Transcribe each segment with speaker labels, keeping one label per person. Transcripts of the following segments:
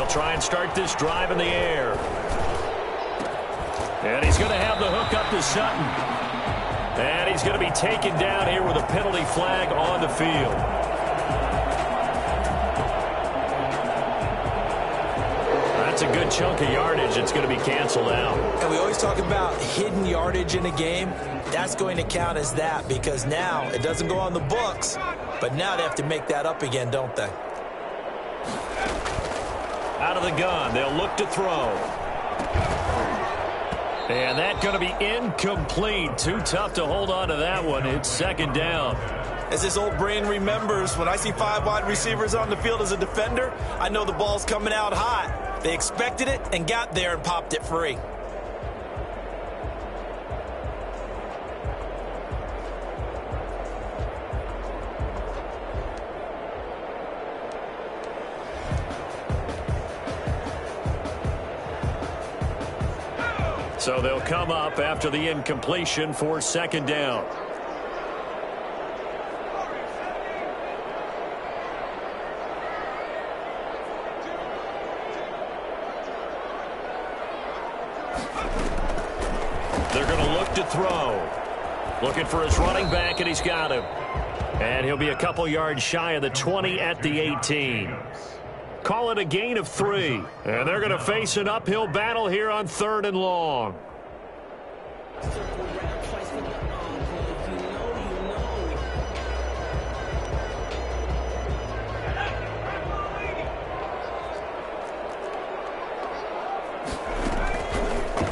Speaker 1: They'll try and start this drive in the air. And he's going to have the hook up to Sutton. And he's going to be taken down here with a penalty flag on the field. That's a good chunk of yardage. It's going to be canceled out.
Speaker 2: And we always talk about hidden yardage in a game. That's going to count as that because now it doesn't go on the books, but now they have to make that up again, don't they?
Speaker 1: Out of the gun, they'll look to throw. And that's going to be incomplete. Too tough to hold on to that one. It's second down.
Speaker 2: As this old brain remembers, when I see 5 wide receivers on the field as a defender, I know the ball's coming out hot. They expected it and got there and popped it free.
Speaker 1: So they'll come up after the incompletion for second down. They're going to look to throw. Looking for his running back, and he's got him. And he'll be a couple yards shy of the 20 at the 18. Call it a gain of 3. And they're going to face an uphill battle here on 3rd and long.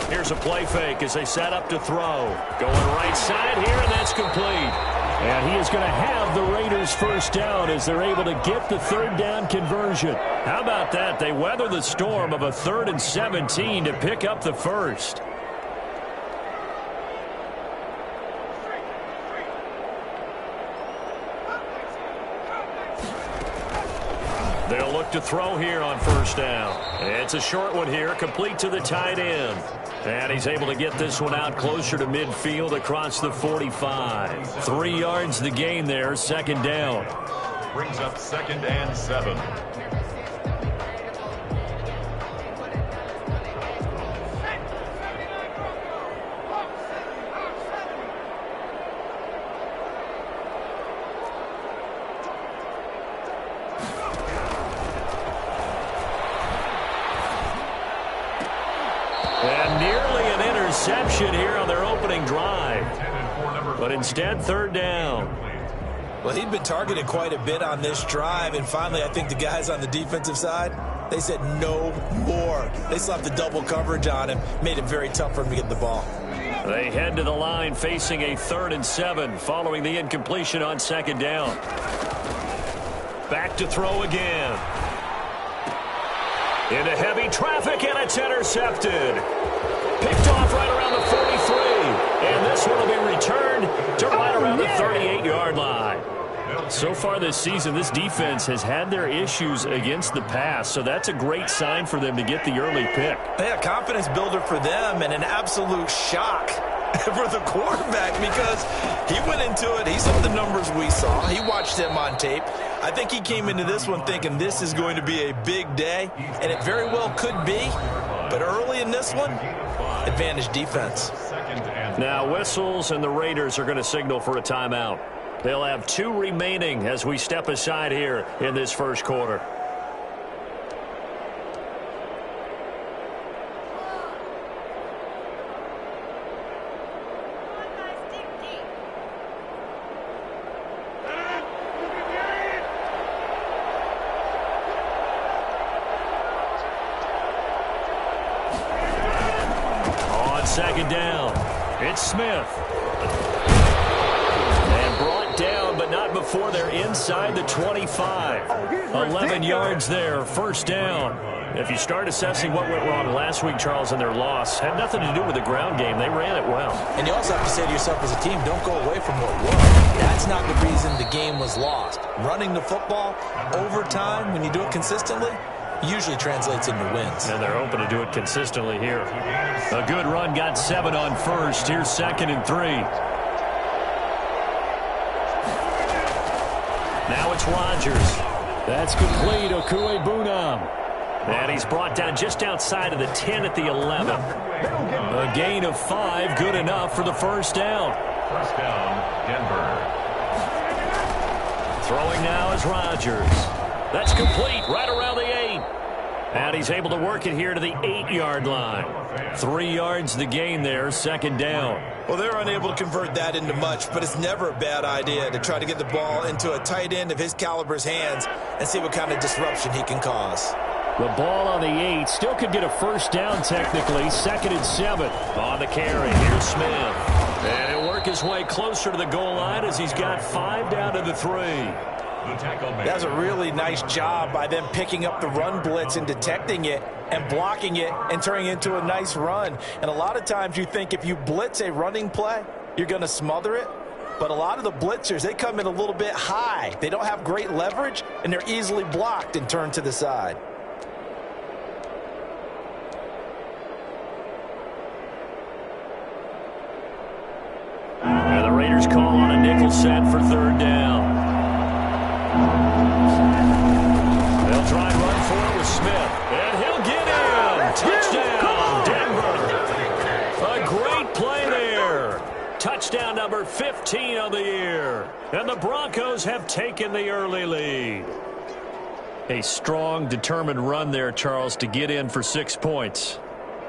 Speaker 1: Here's a play fake as they set up to throw. Going right side here, and that's complete. And he is going to have the Raiders first down as they're able to get the 3rd down conversion. How about that? They weather the storm of a 3rd and 17 to pick up the first. They'll look to throw here on first down. It's a short one here, complete to the tight end. And he's able to get this one out closer to midfield across the 45. 3 yards the gain there, second down.
Speaker 3: Brings up 2nd and 7.
Speaker 1: Interception here on their opening drive. But instead, 3rd down.
Speaker 2: Well, he'd been targeted quite a bit on this drive, and finally I think the guys on the defensive side, they said no more. They slapped the double coverage on him, made it very tough for him to get the ball.
Speaker 1: They head to the line facing a 3rd and 7 following the incompletion on 2nd down. Back to throw again. Into heavy traffic, and it's intercepted. Picked off right around the 43. And this one will be returned to right around the 38-yard line. So far this season, this defense has had their issues against the pass, so that's a great sign for them to get the early pick.
Speaker 2: Yeah, confidence builder for them and an absolute shock for the quarterback because he went into it. He saw the numbers we saw. He watched them on tape. I think he came into this one thinking this is going to be a big day, and it very well could be. But early in this one, advantage defense.
Speaker 1: Now whistles, and the Raiders are going to signal for a timeout. They'll have 2 remaining as we step aside here in this first quarter. On 2nd down, it's Smith. And brought down, but not before they're inside the 25. 11 yards there, first down. If you start assessing what went wrong last week, Charles, in their loss, had nothing to do with the ground game. They ran it well.
Speaker 2: And you also have to say to yourself as a team, don't go away from what was. That's not the reason the game was lost. Running the football, overtime, when you do it consistently, usually translates into wins.
Speaker 1: And they're hoping to do it consistently here. A good run, got 7 on first. Here's 2nd and 3. Now it's Rodgers. That's complete. Okue-Bunam. And he's brought down just outside of the 10 at the 11. A gain of 5, good enough for the first down.
Speaker 3: First down, Denver.
Speaker 1: Throwing now is Rodgers. That's complete right around the 8. And he's able to work it here to the 8-yard line. 3 yards the gain there, second down.
Speaker 2: Well, they're unable to convert that into much, but it's never a bad idea to try to get the ball into a tight end of his caliber's hands and see what kind of disruption he can cause.
Speaker 1: The ball on the 8 still could get a first down technically. 2nd and 7 on the carry. Here's Smith. And he'll work his way closer to the goal line as he's got 5 down to the 3.
Speaker 2: That's a really nice job by them picking up the run blitz and detecting it and blocking it and turning it into a nice run. And a lot of times you think if you blitz a running play, you're going to smother it. But a lot of the blitzers, they come in a little bit high. They don't have great leverage, and they're easily blocked and turned to the side.
Speaker 1: And the Raiders call on a nickel set for 3rd down. They'll try and run for it with Smith. And he'll get in. Touchdown, Denver. A great play there. Touchdown number 15 of the year. And the Broncos have taken the early lead. A strong, determined run there, Charles, to get in for 6 points.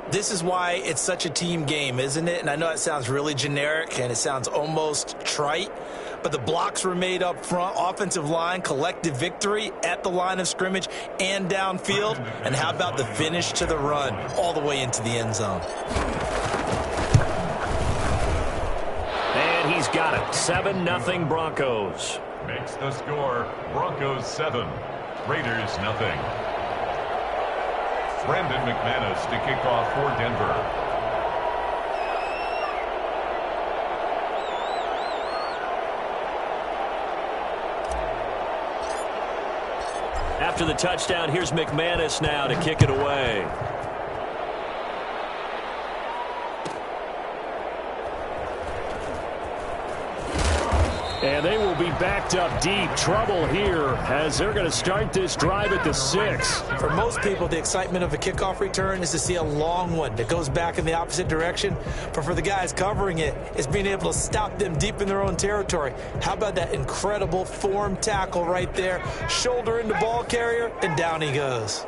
Speaker 2: This is why it's such a team game, isn't it? And I know it sounds really generic and it sounds almost trite, but the blocks were made up front, offensive line, collective victory at the line of scrimmage and downfield. And how about the finish to the run all the way into the end zone?
Speaker 1: And he's got it. 7-0 Broncos.
Speaker 3: Makes the score Broncos 7, Raiders nothing. Brandon McManus to kick off for Denver.
Speaker 1: After the touchdown, here's McManus now to kick it away. And they will be backed up deep. Trouble here as they're going to start this drive at the 6.
Speaker 2: For most people, the excitement of a kickoff return is to see a long one that goes back in the opposite direction. But for the guys covering it, it's being able to stop them deep in their own territory. How about that incredible form tackle right there? Shoulder into ball carrier, and down he goes.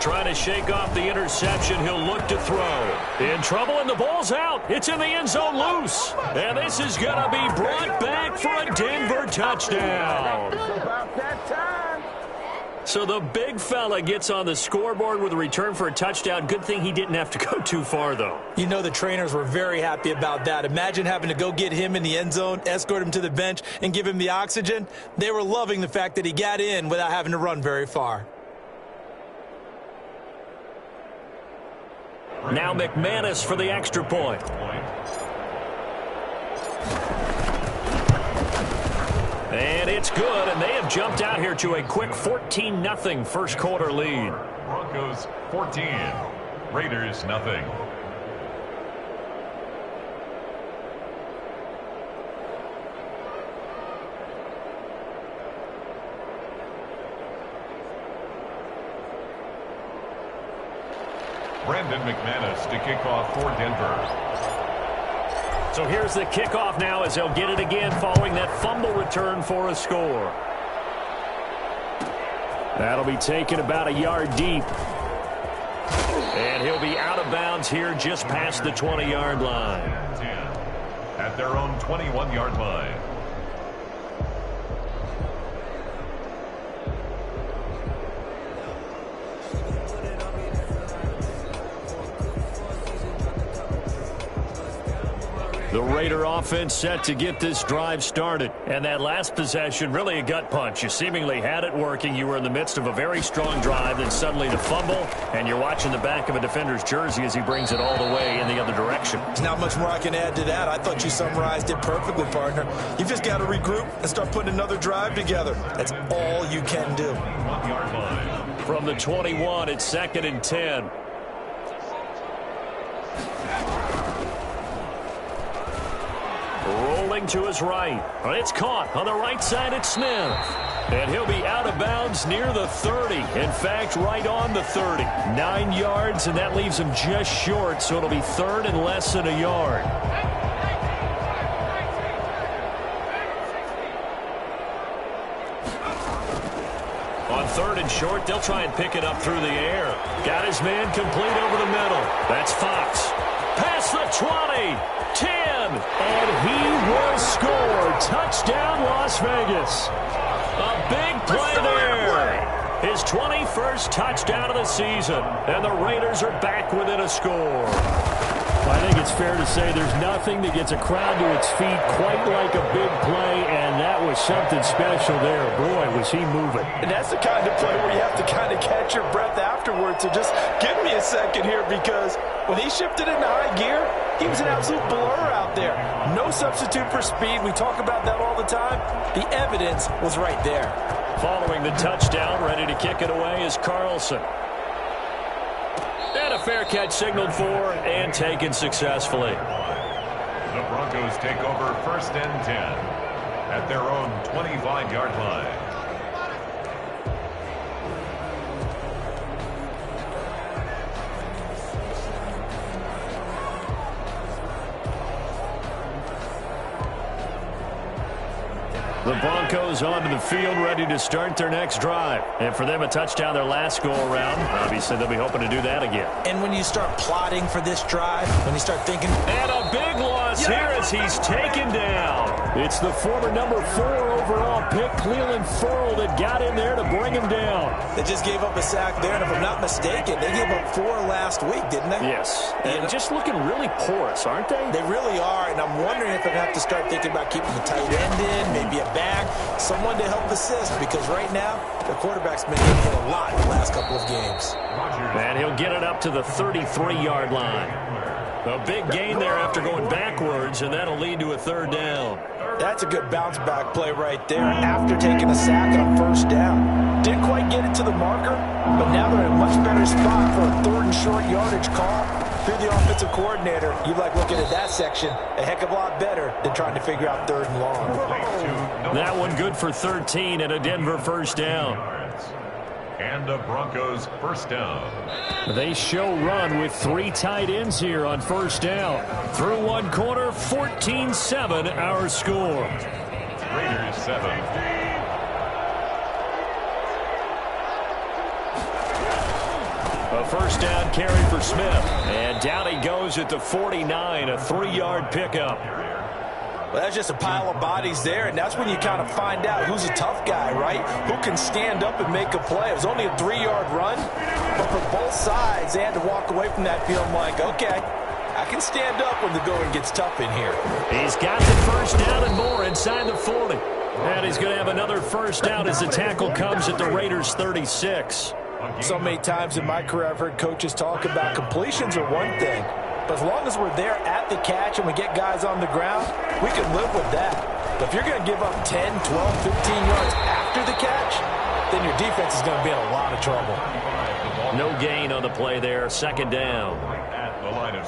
Speaker 1: Trying to shake off the interception. He'll look to throw. In trouble, and the ball's out. It's in the end zone loose. And this is going to be brought back for a Denver touchdown. So the big fella gets on the scoreboard with a return for a touchdown. Good thing he didn't have to go too far, though.
Speaker 2: You know the trainers were very happy about that. Imagine having to go get him in the end zone, escort him to the bench, and give him the oxygen. They were loving the fact that he got in without having to run very far.
Speaker 1: Now McManus for the extra point. And it's good, and they have jumped out here to a quick 14-0 first quarter lead.
Speaker 3: Broncos 14, Raiders nothing. Brandon McManus to kick off for Denver.
Speaker 1: So here's the kickoff now as they'll get it again following that fumble return for a score. That'll be taken about a yard deep. And he'll be out of bounds here just past the 20-yard line.
Speaker 3: 10 at their own 21-yard line.
Speaker 1: The Raider offense set to get this drive started. And that last possession, really a gut punch. You seemingly had it working. You were in the midst of a very strong drive, then suddenly the fumble, and you're watching the back of a defender's jersey as he brings it all the way in the other direction.
Speaker 2: There's not much more I can add to that. I thought you summarized it perfectly, partner. You've just got to regroup and start putting another drive together. That's all you can do.
Speaker 3: 1-yard line.
Speaker 1: From the 21, it's 2nd and 10. Rolling to his right. It's caught on the right side. It's Smith. And he'll be out of bounds near the 30. In fact, right on the 30. 9 yards, and that leaves him just short, so it'll be third and less than a yard. On third and short, they'll try and pick it up through the air. Got his man complete over the middle. That's Fox. Past the 20, 10, and he will score. Touchdown, Las Vegas. A big play there. His 21st touchdown of the season, and the Raiders are back within a score.
Speaker 4: I think it's fair to say there's nothing that gets a crowd to its feet quite like a big play, and that was something special there. Boy, was he moving.
Speaker 2: And that's the kind of play where you have to kind of catch your breath afterwards. So just give me a second here, because when he shifted into high gear, he was an absolute blur out there. No substitute for speed. We talk about that all the time. The evidence was right there.
Speaker 1: Following the touchdown, ready to kick it away is Carlson. And a fair catch signaled for and taken successfully.
Speaker 3: The Broncos take over 1st and 10 at their own 25-yard line.
Speaker 1: The Broncos onto the field, ready to start their next drive. And for them, a touchdown their last go-around. Obviously, they'll be hoping to do that again.
Speaker 2: And when you start plotting for this drive, when you start thinking...
Speaker 1: And a big loss here as he's taken down.
Speaker 4: It's the former number 4 overall pick, Cleveland Ferrell, that got in there to bring him down.
Speaker 2: They just gave up a sack there, and if I'm not mistaken, they gave up 4 last week, didn't they?
Speaker 1: Yes. And just looking really porous, aren't they?
Speaker 2: They really are, and I'm wondering if they have to start thinking about keeping the tight end in, maybe a back, someone to help assist, because right now, the quarterback's been getting hit a lot in the last couple of games.
Speaker 1: And he'll get it up to the 33-yard line. A big gain there after going backwards, and that'll lead to a third down.
Speaker 2: That's a good bounce-back play right there after taking a sack on 1st down. Didn't quite get it to the marker, but now they're in a much better spot for a 3rd and short yardage call. If you're the offensive coordinator, you like looking at that section a heck of a lot better than trying to figure out 3rd and long.
Speaker 1: That one good for 13 and a Denver 1st down.
Speaker 3: And the Broncos 1st down.
Speaker 4: They show run with 3 tight ends here on 1st down.
Speaker 1: Through one quarter, 14-7 our score.
Speaker 3: Raiders 7.
Speaker 1: A 1st down carry for Smith. And down he goes at the 49, a 3-yard pickup.
Speaker 2: Well, that's just a pile of bodies there, and that's when you kind of find out who's a tough guy, right? Who can stand up and make a play. It was only a 3-yard run, but for both sides, they had to walk away from that feeling like, okay, I can stand up when the going gets tough in here.
Speaker 1: He's got the 1st down and more inside the 40. And he's going to have another 1st down as the tackle comes at the Raiders' 36.
Speaker 2: So many times in my career, I've heard coaches talk about completions are one thing, but as long as we're there at the catch and we get guys on the ground, we can live with that. But if you're going to give up 10, 12, 15 yards after the catch, then your defense is going to be in a lot of trouble.
Speaker 1: No gain on the play there, 2nd down.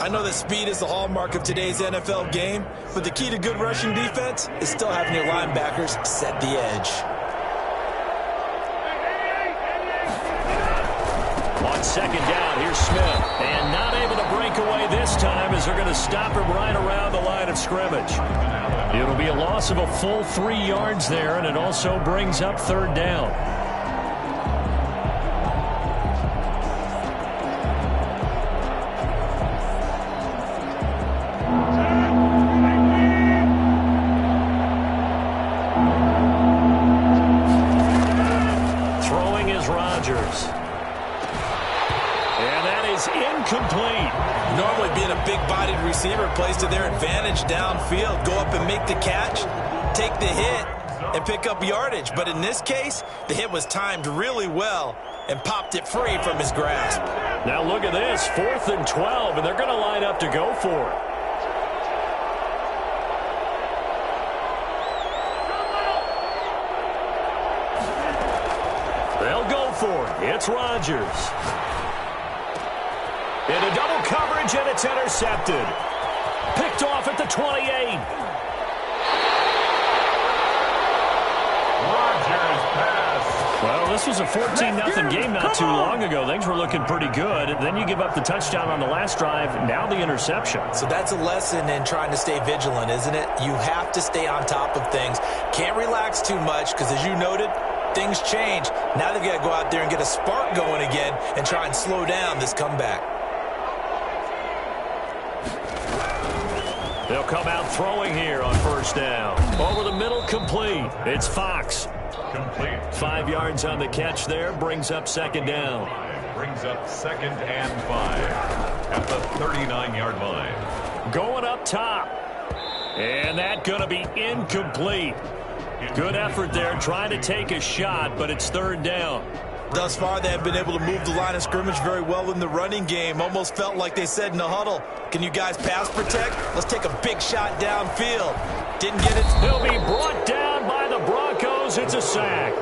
Speaker 2: I know that speed is the hallmark of today's NFL game, but the key to good rushing defense is still having your linebackers set the edge.
Speaker 1: On 2nd down, here's Smith. And not able to break away this time as they're going to stop him right around the line of scrimmage. It'll be a loss of a full 3 yards there, and it also brings up 3rd down. Throwing is Rodgers. Incomplete.
Speaker 2: Normally being a big-bodied receiver plays to their advantage downfield. Go up and make the catch, take the hit, and pick up yardage. But in this case, the hit was timed really well and popped it free from his grasp.
Speaker 1: Now look at this, 4th and 12, and they're going to line up to go for it. They'll go for it. It's Rodgers. Into double coverage, and it's intercepted. Picked off at the 28.
Speaker 3: pass.
Speaker 1: Well, this was a 14-0 game not too long ago. Things were looking pretty good. Then you give up the touchdown on the last drive. Now the interception.
Speaker 2: So that's a lesson in trying to stay vigilant, isn't it? You have to stay on top of things. Can't relax too much because, as you noted, things change. Now they've got to go out there and get a spark going again and try and slow down this comeback.
Speaker 1: They'll come out throwing here on first down. Over the middle, complete. It's Fox.
Speaker 3: Complete.
Speaker 1: 5 yards on the catch there. Brings up second down.
Speaker 3: Brings up 2nd and 5 at the 39-yard line.
Speaker 1: Going up top. And that going to be incomplete. Good effort there trying to take a shot, but it's third down.
Speaker 2: Thus far, they have been able to move the line of scrimmage very well in the running game. Almost felt like they said in the huddle, can you guys pass protect? Let's take a big shot downfield. Didn't get it.
Speaker 1: He'll be brought down by the Broncos. It's a sack.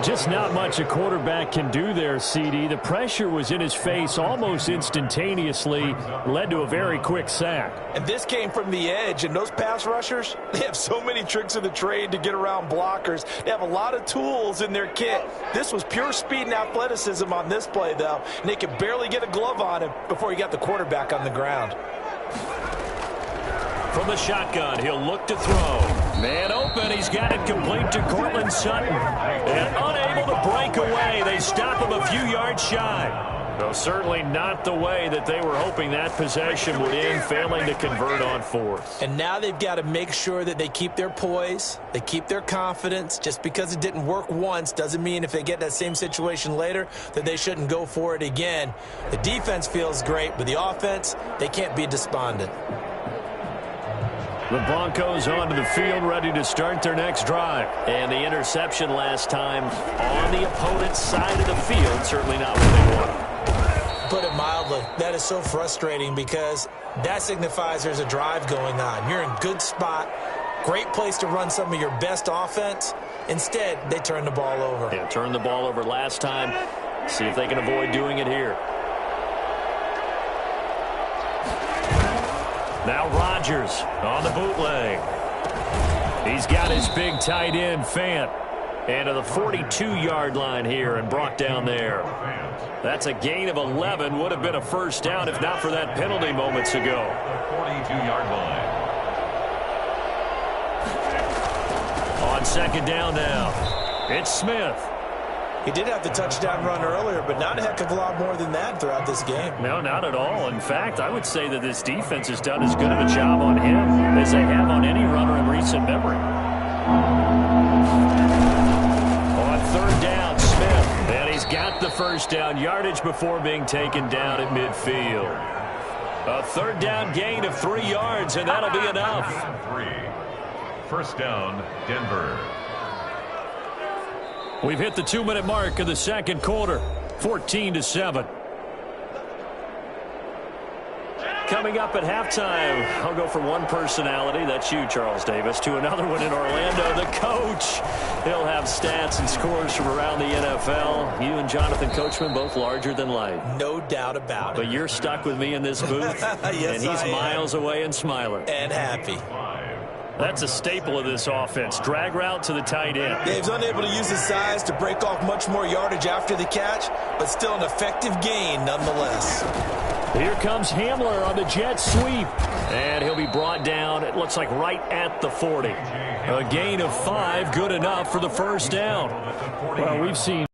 Speaker 4: Just not much a quarterback can do there, CD. The pressure was in his face almost instantaneously, led to a very quick sack.
Speaker 2: And this came from the edge, and those pass rushers, they have so many tricks of the trade to get around blockers. They have a lot of tools in their kit. This was pure speed and athleticism on this play, though, and they could barely get a glove on him before he got the quarterback on the ground.
Speaker 1: From the shotgun, he'll look to throw. Man open, he's got it complete to Cortland Sutton. And unable to break away, they stop him a few yards shy. Well, certainly not the way that they were hoping that possession would end, failing to convert on fourth.
Speaker 2: And now they've got to make sure that they keep their poise, they keep their confidence. Just because it didn't work once doesn't mean if they get that same situation later that they shouldn't go for it again. The defense feels great, but the offense, they can't be despondent.
Speaker 1: The Broncos onto the field, ready to start their next drive. And the interception last time on the opponent's side of the field, certainly not what they wanted.
Speaker 2: Put it mildly, that is so frustrating because that signifies there's a drive going on. You're in good spot, great place to run some of your best offense. Instead, they turn the ball over.
Speaker 1: Yeah, turned the ball over last time. See if they can avoid doing it here. Now Rodgers on the bootleg. He's got his big tight end, Fant. And to the 42-yard line here and brought down there. That's a gain of 11. Would have been a first down if not for that penalty moments ago.
Speaker 3: The 42-yard line.
Speaker 1: On second down now, it's Smith.
Speaker 2: He did have the touchdown run earlier, but not a heck of a lot more than that throughout this game.
Speaker 1: No, not at all. In fact, I would say that this defense has done as good of a job on him as they have on any runner in recent memory. On third down, Smith. And he's got the first down yardage before being taken down at midfield. A third down gain of 3 yards, and that'll be enough.
Speaker 3: 3. First down, Denver.
Speaker 1: We've hit the 2-minute mark of the second quarter, 14-7. Coming up at halftime, I'll go from one personality, that's you, Charles Davis, to another one in Orlando, the coach. He'll have stats and scores from around the NFL. You and Jonathan Coachman, both larger than life.
Speaker 2: No doubt about it.
Speaker 1: But you're stuck with me in this booth,
Speaker 2: yes,
Speaker 1: and he's miles away and smiling.
Speaker 2: And happy.
Speaker 1: That's a staple of this offense. Drag route to the tight end.
Speaker 2: Dave's unable to use his size to break off much more yardage after the catch, but still an effective gain nonetheless.
Speaker 1: Here comes Hamler on the jet sweep. And he'll be brought down, it looks like right at the 40. A gain of 5, good enough for the first down.
Speaker 4: Well, we've seen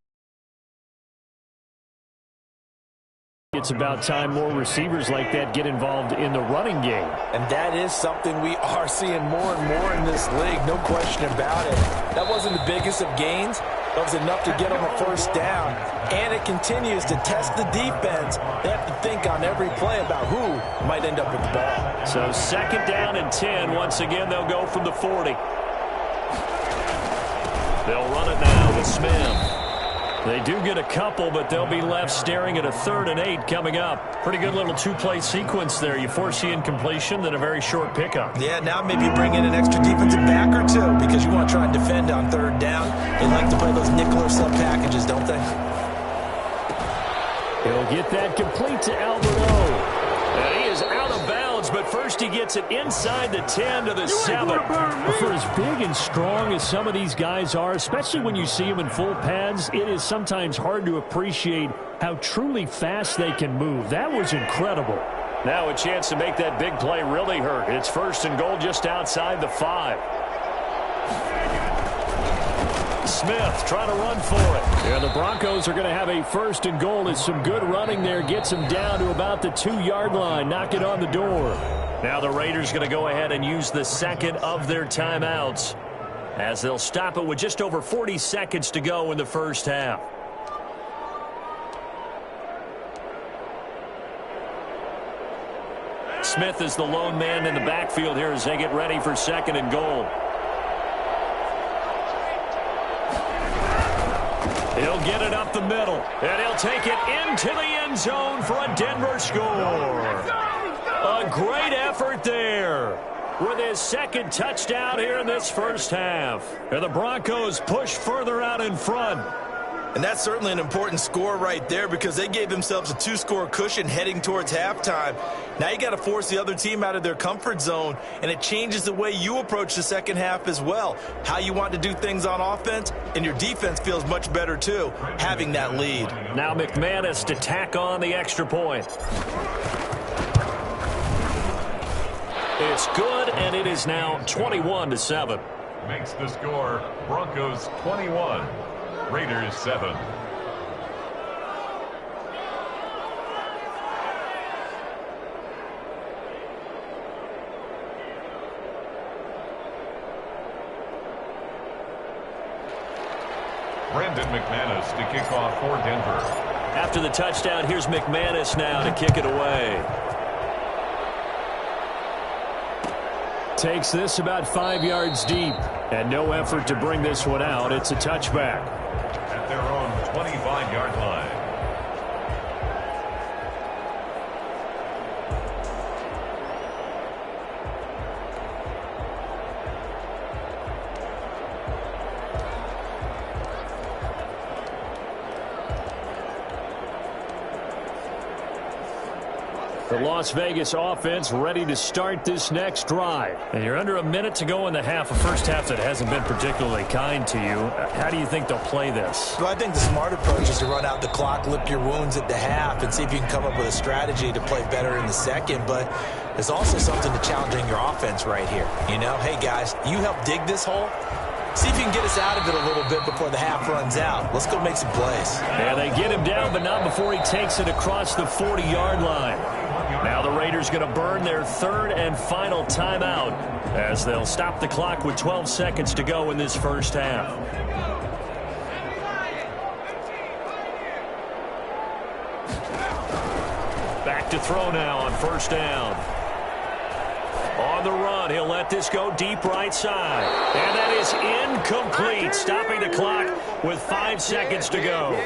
Speaker 4: it's about time more receivers like that get involved in the running game.
Speaker 2: And that is something we are seeing more and more in this league, no question about it. That wasn't the biggest of gains. That was enough to get on the first down. And it continues to test the defense. They have to think on every play about who might end up with the ball.
Speaker 1: So second down and 10. Once again, they'll go from the 40. They'll run it now with Smith. They do get a couple, but they'll be left staring at a 3rd and 8 coming up. Pretty good little two-play sequence there. You force the incompletion, then a very short pickup.
Speaker 2: Yeah, now maybe you bring in an extra defensive back or two because you want to try and defend on 3rd down. They like to play those nickel or sub packages, don't they?
Speaker 4: He'll get that complete to Alberto.
Speaker 1: And he is out of bounds but first he gets it inside the 10 to the 7.
Speaker 4: For as big and strong as some of these guys are, especially when you see them in full pads, it is sometimes hard to appreciate how truly fast they can move. That was incredible.
Speaker 1: Now a chance to make that big play really hurt. It's first and goal just outside the 5. Smith trying to run for it. And the Broncos are going to have a first and goal as some good running there gets them down to about the 2-yard line. Knock it on the door. Now the Raiders going to go ahead and use the second of their timeouts as they'll stop it with just over 40 seconds to go in the first half. Smith is the lone man in the backfield here as they get ready for second and goal. He'll get it up the middle, and he'll take it into the end zone for a Denver score. A great effort there with his second touchdown here in this first half. And the Broncos push further out in front.
Speaker 2: And that's certainly an important score right there because they gave themselves a 2-score cushion heading towards halftime. Now you got to force the other team out of their comfort zone, and it changes the way you approach the second half as well. How you want to do things on offense, and your defense feels much better too, having that lead.
Speaker 1: Now McManus to tack on the extra point. It's good, and it is now 21-7.
Speaker 3: Makes the score Broncos 21. Raiders 7. Brandon McManus to kick off for Denver.
Speaker 1: After the touchdown, here's McManus now to kick it away.
Speaker 4: Takes this about 5 yards deep, and no effort to bring this one out. It's a touchback.
Speaker 3: At their own 25-yard line.
Speaker 4: The Las Vegas offense ready to start this next drive.
Speaker 1: And you're under a minute to go in the half, a first half that hasn't been particularly kind to you. How do you think they'll play this?
Speaker 2: Well, I think the smart approach is to run out the clock, lick your wounds at the half, and see if you can come up with a strategy to play better in the second. But there's also something to challenging your offense right here. You know, hey, guys, you help dig this hole. See if you can get us out of it a little bit before the half runs out. Let's go make some plays.
Speaker 1: Yeah, they get him down, but not before he takes it across the 40-yard line. Now the Raiders going to burn their third and final timeout as they'll stop the clock with 12 seconds to go in this first half. Back to throw now on first down. On the run, he'll let this go deep right side. And that is incomplete, stopping the clock with 5 seconds to go.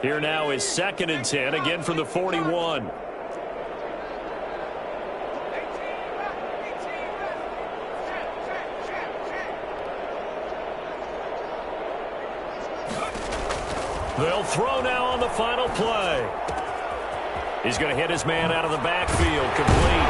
Speaker 1: Here now is second and 10, again from the 41. They'll throw now on the final play. He's going to hit his man out of the backfield, complete.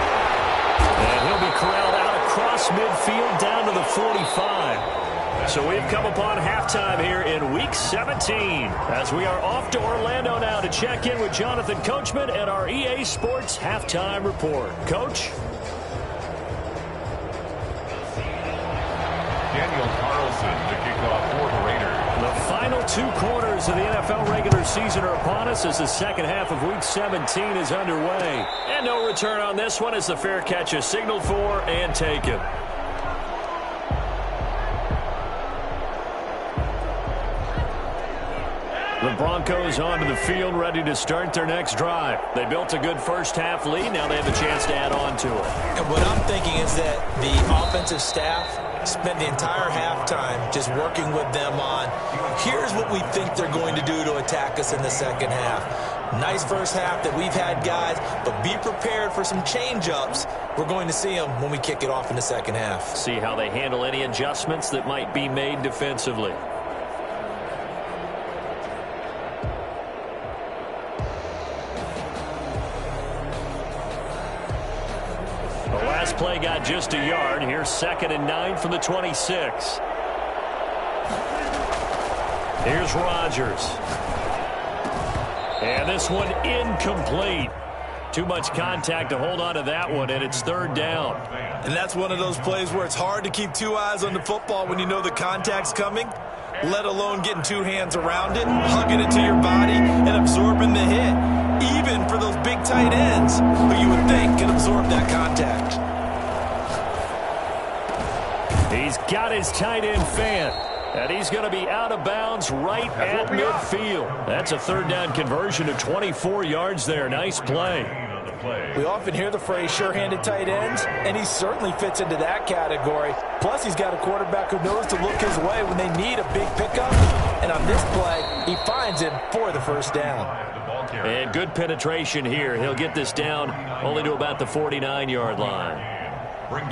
Speaker 1: And he'll be corralled out across midfield down to the 45. So we've come upon halftime here in Week 17 as we are off to Orlando now to check in with Jonathan Coachman and our EA Sports Halftime Report. Coach?
Speaker 3: Daniel Carlson to kick off for the Raiders.
Speaker 1: The final 2 quarters of the NFL regular season are upon us as the second half of Week 17 is underway. And no return on this one as the fair catch is signaled for and taken. The Broncos onto the field ready to start their next drive. They built a good first half lead. Now they have a chance to add on to it.
Speaker 2: And what I'm thinking is that the offensive staff spent the entire halftime just working with them on, here's what we think they're going to do to attack us in the second half. Nice first half that we've had, guys, but be prepared for some change-ups. We're going to see them when we kick it off in the second half.
Speaker 1: See how they handle any adjustments that might be made defensively. last play got just a yard. Here's 2nd and 9 from the 26. Here's Rodgers. And this one incomplete. Too much contact to hold on to that one, and it's 3rd down.
Speaker 2: And that's one of those plays where it's hard to keep 2 eyes on the football when you know the contact's coming, let alone getting 2 hands around it, hugging it to your body, and absorbing the hit. Even for those big tight ends who you would think can absorb that contact.
Speaker 1: He's got his tight end fan. And he's going to be out of bounds right at midfield. That's a 3rd down conversion of 24 yards there. Nice play.
Speaker 2: We often hear the phrase sure-handed tight ends, and he certainly fits into that category. Plus, he's got a quarterback who knows to look his way when they need a big pickup. And on this play, he finds him for the 1st down.
Speaker 1: And good penetration here. He'll get this down only to about the 49-yard line.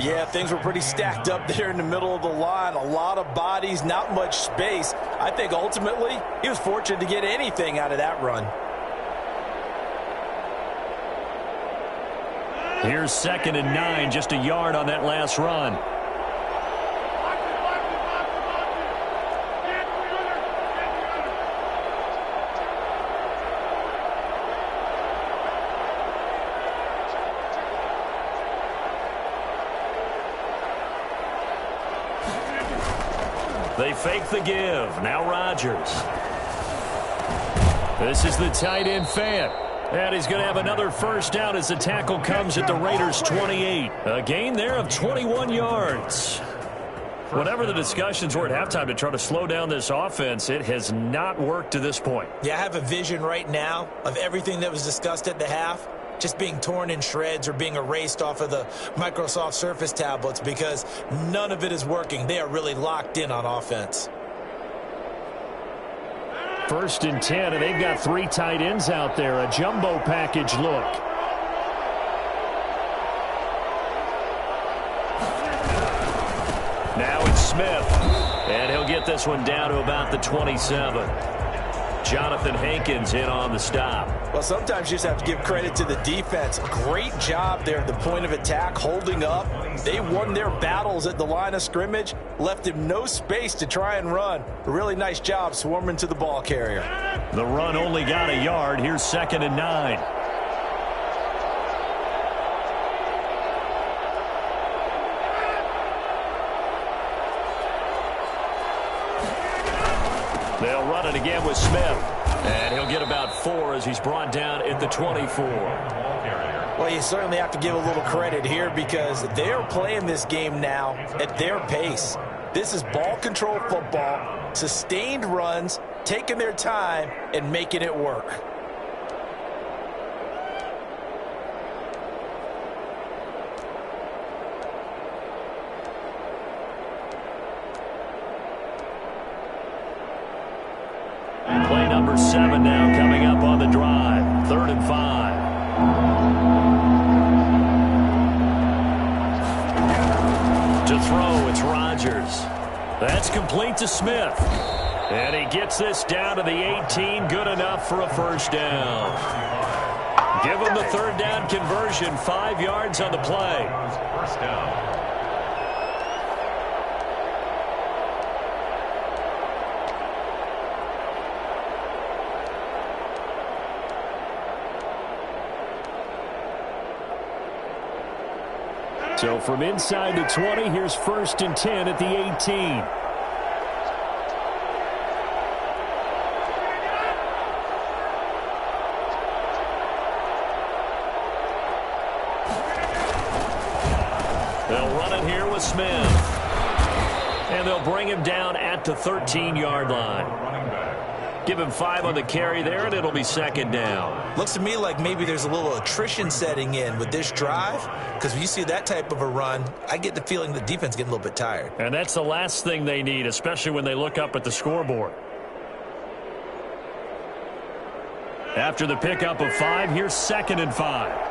Speaker 2: Yeah, things were pretty stacked up there in the middle of the line. A lot of bodies, not much space. I think ultimately he was fortunate to get anything out of that run.
Speaker 1: Here's 2nd and 9, just a yard on that last run. They fake the give. Now Rodgers. This is the tight end fan. And he's going to have another 1st down as the tackle comes at the Raiders' 28. A gain there of 21 yards. Whatever the discussions were at halftime to try to slow down this offense, it has not worked to this point.
Speaker 2: Yeah, I have a vision right now of everything that was discussed at the half just being torn in shreds or being erased off of the Microsoft Surface tablets because none of it is working. They are really locked in on offense.
Speaker 4: 1st and 10, and they've got 3 tight ends out there. A jumbo package look.
Speaker 1: Now it's Smith, and he'll get this one down to about the 27. Jonathan Hankins in on the stop.
Speaker 2: Well, sometimes you just have to give credit to the defense. Great job there at the point of attack, holding up. They won their battles at the line of scrimmage, left him no space to try and run. A really nice job swarming to the ball carrier.
Speaker 1: The run only got a yard. Here's 2nd and 9. They'll run it again with Smith. And he'll get about 4 as he's brought down at the 24.
Speaker 2: Well, you certainly have to give a little credit here because they're playing this game now at their pace. This is ball control football, sustained runs, taking their time and making it work.
Speaker 1: Play number 7 now coming up on the drive. 3rd and 5. To throw, it's Rodgers. That's complete to Smith. And he gets this down to the 18. Good enough for a 1st down. Give him the 3rd down conversion. 5 yards on the play.
Speaker 3: 1st down.
Speaker 4: So from inside the 20, here's 1st and 10 at the 18.
Speaker 1: They'll run it here with Smith. And they'll bring him down at the 13-yard line. Give him 5 on the carry there, and it'll be 2nd down.
Speaker 2: Looks to me like maybe there's a little attrition setting in with this drive, because when you see that type of a run, I get the feeling the defense getting a little bit tired.
Speaker 1: And that's the last thing they need, especially when they look up at the scoreboard. After the pickup of 5, here's 2nd and 5.